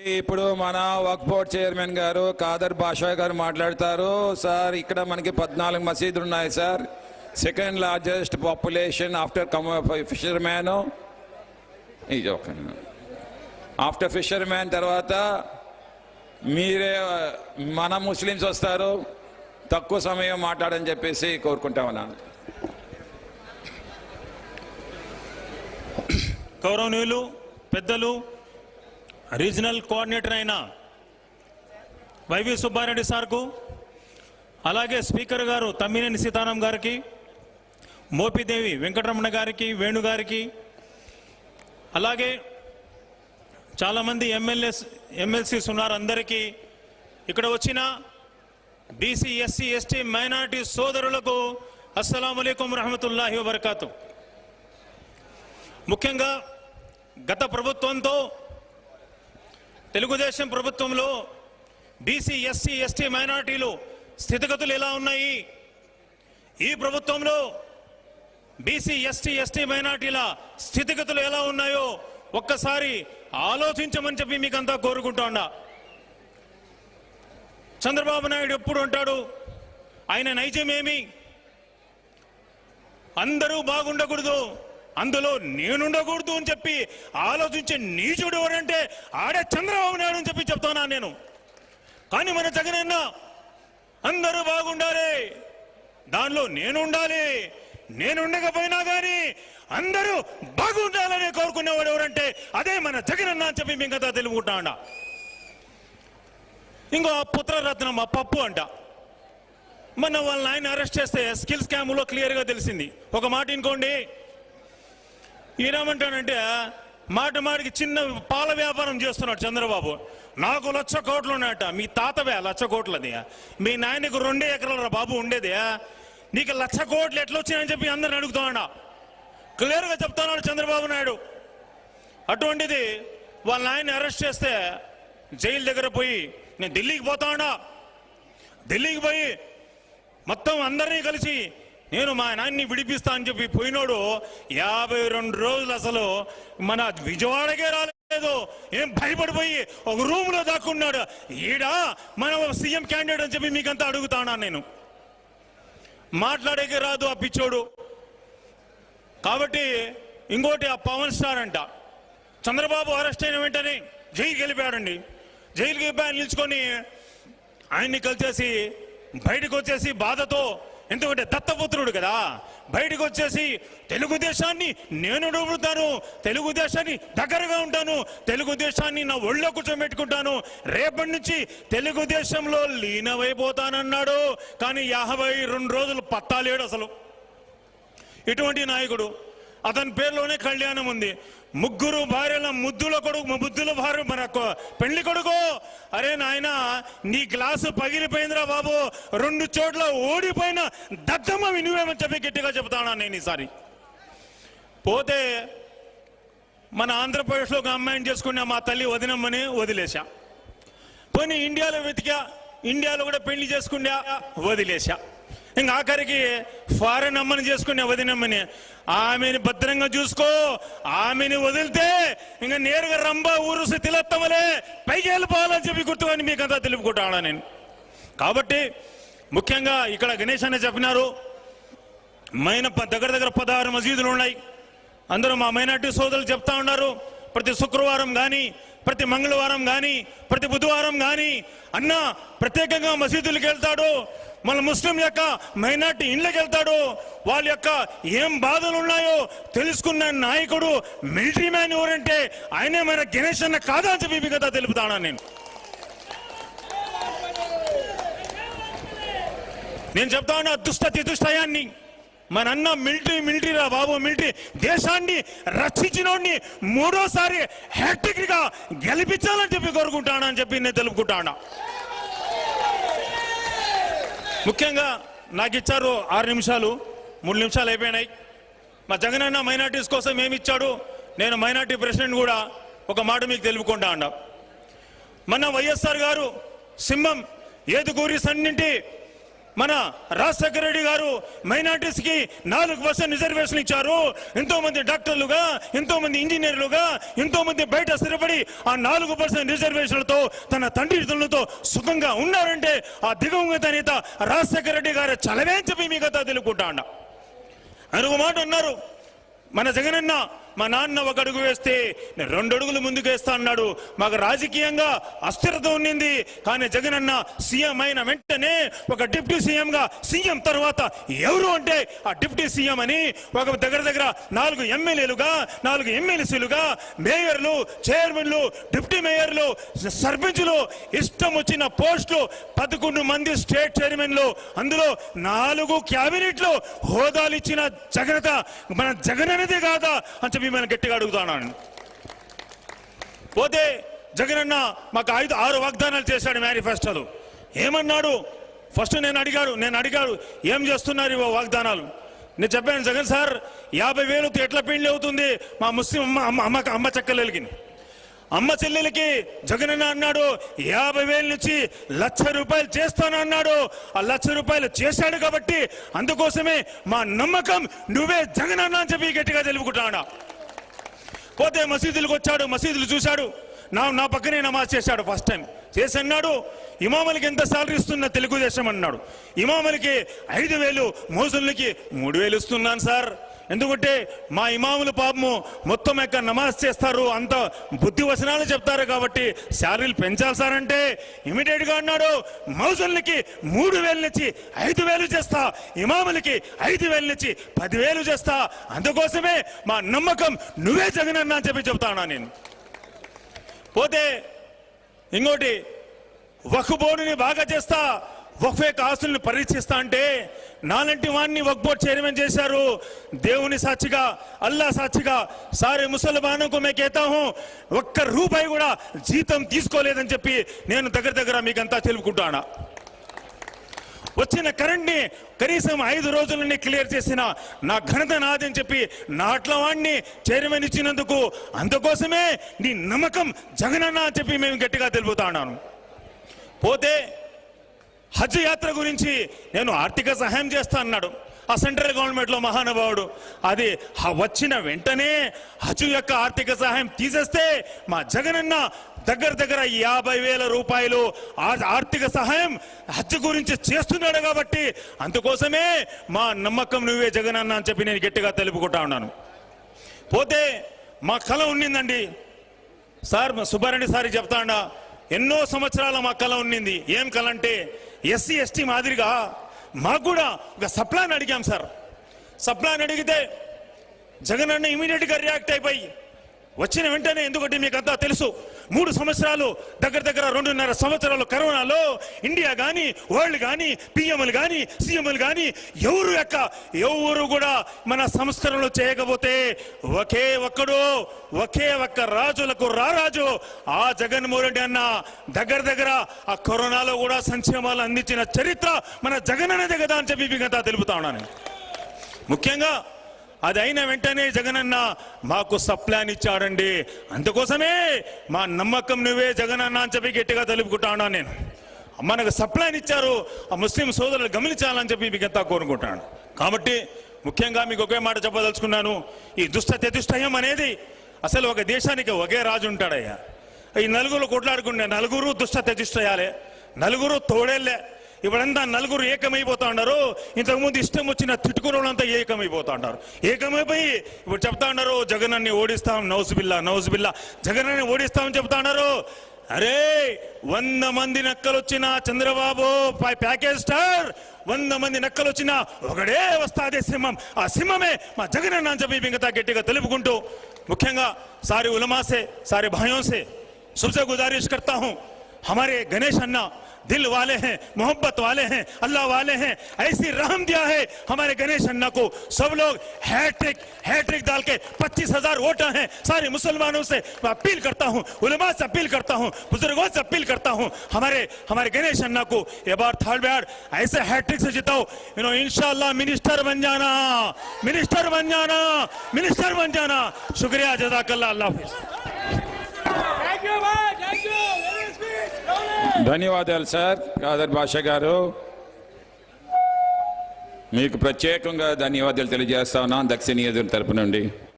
ఇప్పుడు మన వక్ఫ్ board chairman గారు ఖాదర్ బాషా గారు మాట్లాడతారు. సార్ ఇక్కడ మనకి 14 మసీదులు ఉన్నాయి sir. Second largest population after fisherman. After fisherman తర్వాత మీరే మన ముస్లిమ్స్ వస్తారు. తక్కువ సమయం మాట్లాడని చెప్పేసి కోరుకుంటా ఉన్నాను. గౌరవనీయులు పెద్దలు రీజనల్ కోఆర్డినేటర్ అయిన వైవి సుబ్బారెడ్డి సార్కు, అలాగే స్పీకర్ గారు తమ్మినేని సీతారాం గారికి, మోపిదేవి వెంకటరమణ గారికి, వేణు గారికి, అలాగే చాలామంది ఎమ్మెల్సీస్ ఉన్నారు. అందరికీ ఇక్కడ వచ్చిన బీసీ ఎస్సీ ఎస్టీ మైనారిటీ సోదరులకు అస్సలాము అలైకుం రహమతుల్లాహి వబర్కాతు. ముఖ్యంగా గత ప్రభుత్వంతో తెలుగుదేశం ప్రభుత్వంలో బీసీ ఎస్సీ ఎస్టీ మైనారిటీలు స్థితిగతులు ఎలా ఉన్నాయి, ఈ ప్రభుత్వంలో బీసీ ఎస్టీ మైనారిటీల స్థితిగతులు ఎలా ఉన్నాయో ఒక్కసారి ఆలోచించమని చెప్పి మీకంతా కోరుకుంటా. చంద్రబాబు నాయుడు ఎప్పుడు అంటాడు ఆయన నైజమేమి, అందరూ బాగుండకూడదు, అందులో నేనుండకూడదు అని చెప్పి ఆలోచించే నీచుడు ఎవరంటే ఆడే చంద్రబాబు నాయుడు అని చెప్పి చెప్తానా నేను. కానీ మన జగనన్న అందరూ బాగుండాలి, దానిలో నేను ఉండాలి, నేను ఉండకపోయినా కానీ అందరూ బాగుండాలని కోరుకునేవాడు ఎవరంటే అదే మన జగనన్న అని చెప్పి మేము కదా తెలుపుకుంటా అంట. ఇంకో పుత్రరత్నం ఆ పప్పు అంట. మొన్న వాళ్ళని ఆయన అరెస్ట్ చేస్తే స్కిల్ స్కామ్లో క్లియర్గా తెలిసింది. ఒక మాట ఇంకోండి, ఈయనేమంటాడంటే మాటికి చిన్న పాల వ్యాపారం చేస్తున్నాడు చంద్రబాబు. నాకు 1,00,000 కోట్లు ఉన్నాయట. మీ తాతవే 1,00,000 కోట్లది, మీ నాయనకు 2 ఎకరాల బాబు ఉండేది, నీకు 1,00,000 కోట్లు ఎట్లా వచ్చినాయని చెప్పి అందరిని అడుగుతాడా. క్లియర్గా చెప్తున్నాడు చంద్రబాబు నాయుడు. అటువంటిది వాళ్ళ నాయన్ని అరెస్ట్ చేస్తే జైలు దగ్గర పోయి నేను ఢిల్లీకి పోతాడా, ఢిల్లీకి పోయి మొత్తం అందరినీ కలిసి నేను మా నాయన్ని విడిపిస్తా అని చెప్పి పోయినోడు 52 రోజులు అసలు మన విజయవాడకే రాలేదు. ఏం భయపడిపోయి ఒక రూమ్లో దాక్కున్నాడు. ఈడ మన సీఎం క్యాండిడేట్ అని చెప్పి మీకంతా అడుగుతానా నేను. మాట్లాడేకే రాదు ఆ పిచ్చోడు. కాబట్టి ఇంకోటి ఆ పవన్ స్టార్ అంట, చంద్రబాబు అరెస్ట్ అయిన వెంటనే జైలుకి వెళ్ళిపోయాడండి. జైలుకి వెళ్ళిపోయి నిల్చుకొని ఆయన్ని కలిసేసి బయటకు వచ్చేసి బాధతో, ఎందుకంటే దత్తపుత్రుడు కదా, బయటకు వచ్చేసి తెలుగుదేశాన్ని నేను నడుపుతాను, తెలుగుదేశాన్ని దగ్గరగా ఉంటాను, తెలుగుదేశాన్ని నా ఒళ్ళో కూర్చోబెట్టుకుంటాను, రేపటి నుంచి తెలుగుదేశంలో లీనమైపోతానన్నాడు. కానీ 52 రోజులు పత్తాలేడు అసలు. ఇటువంటి నాయకుడు, అతని పేరులోనే కళ్యాణం ఉంది. 3 భార్యల ముద్దుల భార్య మన పెళ్లి కొడుకు. అరే నాయన నీ గ్లాసు పగిలిపోయిందిరా బాబు, 2 చోట్ల ఓడిపోయిన దద్దమ్మ వినువేమని చెప్పి గట్టిగా చెప్తానా నేను. ఈసారి పోతే మన ఆంధ్రప్రదేశ్లో ఒక అమ్మాయిని చేసుకున్న మా తల్లి వదినమ్మని వదిలేశా. పోనీ ఇండియాలో వెతికా, ఇండియాలో కూడా పెళ్లి చేసుకున్నా, వదిలేశా. ఇంకా ఆఖరికి ఫారెన్ అమ్మని చేసుకునే వదినమ్మని, ఆమెని భద్రంగా చూసుకో, ఆమెని వదిలితే ఇంకా నేరుగా రంభ ఊరుసి తిలత్తమలే పైకి వెళ్ళిపోవాలని చెప్పి గుర్తుకొని మీకంతా తెలుపుకుంటాను నేను. కాబట్టి ముఖ్యంగా ఇక్కడ గణేష్ అనే చెప్పినారు, దగ్గర 16 మసీదులు ఉన్నాయి. అందరూ మా మైనార్టీ సోదరులు చెప్తా ఉన్నారు, ప్రతి శుక్రవారం కానీ, ప్రతి మంగళవారం కానీ, ప్రతి బుధవారం కానీ అన్న ప్రత్యేకంగా మసీదులకు వెళ్తాడు, మన ముస్లిం యొక్క మైనార్టీ ఇళ్ళకి వెళ్తాడు, వాళ్ళ యొక్క ఏం బాధలు ఉన్నాయో తెలుసుకున్న నాయకుడు మిలిటరీ మ్యాన్ ఎవరంటే ఆయనే మన గణేష్ అన్న కాదా అని చెప్పి కదా తెలుపుతాను నేను చెప్తా ఉన్నా. దుష్టయాన్ని మన అన్న మిలిటరీ రా బాబు, మిలిటరీ దేశాన్ని రక్షించినోడిని 3వ హ్యాట్రిక్ గా గెలిపించాలని చెప్పి కోరుకుంటానని చెప్పి నేను తెలుపుకుంటాను. ముఖ్యంగా నాకు ఇచ్చారు 6 నిమిషాలు, 3 నిమిషాలు అయిపోయినాయి. మా జగనన్న మైనార్టీస్ కోసం ఏమి ఇచ్చాడు, నేను మైనార్టీ ప్రెసిడెంట్ కూడా ఒక మాట మీకు తెలుపుకుంటా అన్నా. మన వైఎస్ఆర్ గారు సింహం ఏదుగూరి సన్నింటి మన రాజశేఖర రెడ్డి గారు మైనార్టీస్ కి 4% రిజర్వేషన్ ఇచ్చారు. ఎంతో మంది డాక్టర్లుగా, ఎంతో మంది ఇంజనీర్లుగా, ఎంతో మంది బయట స్థిరపడి ఆ 4% రిజర్వేషన్లతో తన తండ్రితో సుఖంగా ఉన్నారంటే ఆ దివంగత నేత రాజశేఖర రెడ్డి గారు చలవే అని చెప్పి మీ కథ తెలుపుకుంటా అన్న. ఆయన ఒక మాట అన్నారు, మన జగనన్న మా నాన్న ఒక అడుగు వేస్తే నేను 2 అడుగులు ముందుకు వేస్తా అన్నాడు. మాకు రాజకీయంగా అస్థిరత ఉన్నింది, కానీ జగనన్న సీఎం అయిన వెంటనే ఒక డిప్యూటీ సీఎంగా, సీఎం తర్వాత ఎవరు అంటే ఆ డిప్యూటీ సీఎం అని ఒక దగ్గర 4 ఎమ్మెల్యేలుగా, 4 ఎమ్మెల్సీలుగా, మేయర్లు, చైర్మన్లు, డిప్యూటీ మేయర్లు, సర్పంచులు, ఇష్టం వచ్చిన పోస్టులు, 11 మంది స్టేట్ చైర్మన్లు, అందులో 4 క్యాబినెట్లు హోదాలు ఇచ్చిన జగనత మన జగనన్నదే కాదా అని మనం గట్టిగా అడుగుతున్నాను. పోతే జగనన్న మాకు 5-6 వాగ్దానాలు చేశాడు మేనిఫెస్టోలో. ఏమన్నాడు? ఫస్ట్ నేను అడిగాడు ఏం చేస్తున్నారు ఈ వాగ్దానాలు? నేను చెప్పాను, జగన్ సార్ 50,000 ఎట్లా పెళ్లి అవుతుంది మా ముస్లిం అమ్మ చెక్కలకి, అమ్మ చెల్లెలకి జగనన్న అన్నాడు 50,000 నుంచి ₹1,00,000 చేస్తానన్నాడు. ఆ ₹1,00,000 చేశాడు కాబట్టి అందుకోసమే మా నమ్మకం నువ్వే జగనన్న అని చెప్పి గట్టిగా తెలుపుకుంటాడా. పోతే మసీదులకు వచ్చాడు, మసీదులు చూశాడు, నా పక్కనే నమాజ్ చేశాడు. ఫస్ట్ టైం చేసి అన్నాడు, ఇమాములకి ఎంత సాలరీ ఇస్తున్నా తెలుగుదేశం అన్నాడు. ఇమాములకి 5,000, మోజులకి 3,000 ఇస్తున్నాను సార్. ఎందుకంటే మా ఇమాములు పాపము మొత్తం యొక్క నమాజ్ చేస్తారు, అంత బుద్ధి వచనాలు చెప్తారు కాబట్టి శాలరీలు పెంచాలి సార్ అంటే ఇమీడియట్ గా అన్నాడు, మౌజులకి 3,000 నుంచి 5,000 చేస్తా, ఇమాములకి 5,000 నుంచి 10,000 చేస్తా. అందుకోసమే మా నమ్మకం నువ్వే జగనన్న అని చెప్పి చెప్తానా నేను. పోతే ఇంకోటి, వక్ఫ్ బోర్డుని బాగా చేస్తా, వక్ఫ్ యొక్క ఆస్తులను పరీక్షిస్తా అంటే నాలంటి వాడిని వక్ఫ్ బోర్డు చైర్మన్ చేశారు. దేవుని సాక్షిగా, అల్లా సాక్షిగా సారే ముసల్మానో కు మే कहता हूं, ₹1 కూడా జీతం తీసుకోలేదని చెప్పి నేను దగ్గర మీకంతా తెలుపుకుంటానా. వచ్చిన కరెంట్ ని కనీసం 5 రోజులని క్లియర్ చేసిన నా ఘనత నాదని చెప్పి నాట్ల వాడిని చైర్మన్ ఇచ్చినందుకు, అందుకోసమే నీ నమ్మకం జగనన్న అని చెప్పి మేము గట్టిగా తెలుపుతా ఉన్నాను. పోతే హజ్ యాత్ర గురించి నేను ఆర్థిక సహాయం చేస్తా అన్నాడు. ఆ సెంట్రల్ గవర్నమెంట్ లో మహానుభావుడు అది వచ్చిన వెంటనే హజ్ యొక్క ఆర్థిక సహాయం తీసేస్తే మా జగనన్న దగ్గర ₹50,000 ఆర్థిక సహాయం హజ్ గురించి చేస్తున్నాడు కాబట్టి అందుకోసమే మా నమ్మకం నువ్వే జగనన్న అని చెప్పి నేను గట్టిగా తెలుపుకుంటా ఉన్నాను. పోతే మా కళ ఉన్నిందండి సార్, సుబ్బారెడ్డి సార్ చెప్తాడా, ఎన్నో సంవత్సరాల మా కళ ఉన్నింది. ఏం కళ అంటే ఎస్సీ ఎస్టీ మాదిరిగా మాకు కూడా ఒక సప్లాన్ అడిగాం సార్. సప్లాన్ అడిగితే జగనన్న ఇమీడియట్ గా రియాక్ట్ అయిపోయి వచ్చిన వెంటనే, ఎందుకంటే మీకు అంతా తెలుసు 3 సంవత్సరాలు దగ్గర 2.5 సంవత్సరాలు కరోనాలో ఇండియా కానీ, వరల్డ్ కానీ, పిఎంలు కానీ, సీఎంలు కానీ ఎవరు కూడా మన సంస్కరణలు చేయకపోతే ఒకే ఒక్క రాజులకు రారాజు ఆ జగన్మోహన్ రెడ్డి అన్న దగ్గర ఆ కరోనాలో కూడా సంక్షేమాలు అందించిన చరిత్ర మన జగనన్నదే కదా అని చెప్పి మీకు అంతా తెలుపుతా ఉన్నాను. ముఖ్యంగా అది అయిన వెంటనే జగనన్న మాకు సప్లాన్ ఇచ్చాడండి. అందుకోసమే మా నమ్మకం నువ్వే జగనన్న అని చెప్పి గట్టిగా తెలుపుకుంటా ఉన్నాను నేను. మనకు సప్లాన్ ఇచ్చారు, ఆ ముస్లిం సోదరులు గమనించాలని చెప్పి మీకు ఎంతో కోరుకుంటాను. కాబట్టి ముఖ్యంగా మీకు ఒకే మాట చెప్పదలుచుకున్నాను, ఈ దుష్ట చతుష్టయం అనేది అసలు ఒక దేశానికి ఒకే రాజు ఉంటాడయ్యా. ఈ నలుగురు కొట్లాడుకుంటే నలుగురు దుష్ట చతుష్టయాలే, నలుగురు తోడేళ్లే. ఇప్పుడంతా నలుగురు ఏకమైపోతా ఉన్నారు. ఇంతకుముందు ఇష్టం వచ్చిన తిట్టుకున్నోళ్ళంతా ఏకమైపోతా ఉంటారు. ఏకమైపోయి ఇప్పుడు చెప్తా ఉన్నారు జగనన్ని ఓడిస్తాం, నౌజుబిల్లా జగనన్ని ఓడిస్తామని చెప్తా ఉన్నారు. అరే 100 మంది నక్కలు వచ్చిన చంద్రబాబు ప్యాకేజ్ స్టార్, 100 మంది నక్కలు వచ్చినా ఒకడే వస్తాదే సింహం, ఆ సింహమే మా జగనన్న అని చెప్పి మిగతా గట్టిగా తెలుపుకుంటూ ముఖ్యంగా सारे उलमा से, सारे भाइयों से सबसे गुजारिश करता हूं, हमारे गणेश अन्ना दिल वाले हैं, मोहब्बत वाले हैं, अल्लाह वाले हैं, ऐसी रहम दिया है हमारे गणेश अन्ना को। सब लोग हैट्रिक डाल के 25,000 वोटर हैं। सारे मुसलमानों से मैं अपील करता हूं, उलमा से अपील करता हूं, बुजुर्गों से अपील करता हूं, हमारे गणेश अन्ना को ये बार थर्ड बार ऐसे हैट्रिक से जिताओ। इंशाअल्लाह मिनिस्टर बन जाना, मिनिस्टर बन जाना, मिनिस्टर बन जाना। शुक्रिया, जज़ाकल्लाह, अल्लाह हाफिज़। ధన్యవాదాలు సార్ కాదర్ బాషా గారు. మీకు ప్రత్యేకంగా ధన్యవాదాలు తెలియజేస్తా ఉన్నాం దక్షిణ నియోజకవర్గం తరపు నుండి.